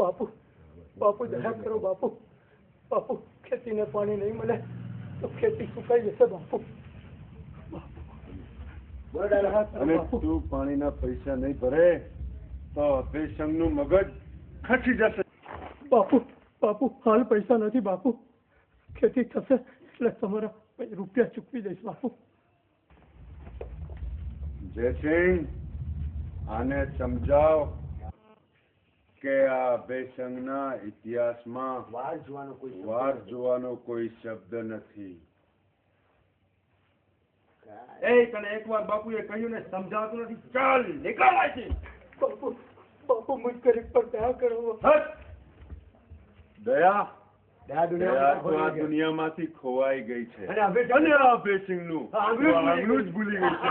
બાપુ બાપુ દયા કરો બાપુ બાપુ ખેતીને પાણી નહીં મળે તો ખેતી સુકાઈ જશે બાપુ અને તું પાણીના પૈસા નહીં ભરે તો અભયસંગનું મગજ ખસી જશે. બાપુ બાપુ હાલ પૈસા નથી બાપુ ખેતી થશે એટલે તમારા રૂપિયા ચૂકવી દઈશ બાપુ. જયસિંહ આને સમજાવ કે આ અભયસંગના ઇતિહાસમાં વાર જોવાનો કોઈ શબ્દ નથી. તને એકવાર બાપુએ કહ્યું ને સમજાવતું નથી. ચાલ નીકળ અહીંથી. બાપુ બાપુ મુझ ગરીબ પર દયા કરો. દયા તો આ દુનિયામાંથી ખોવાઈ ગઈ છે અને આ અભયસિંહનું આંગળું જ ભૂલી ગઈ છે.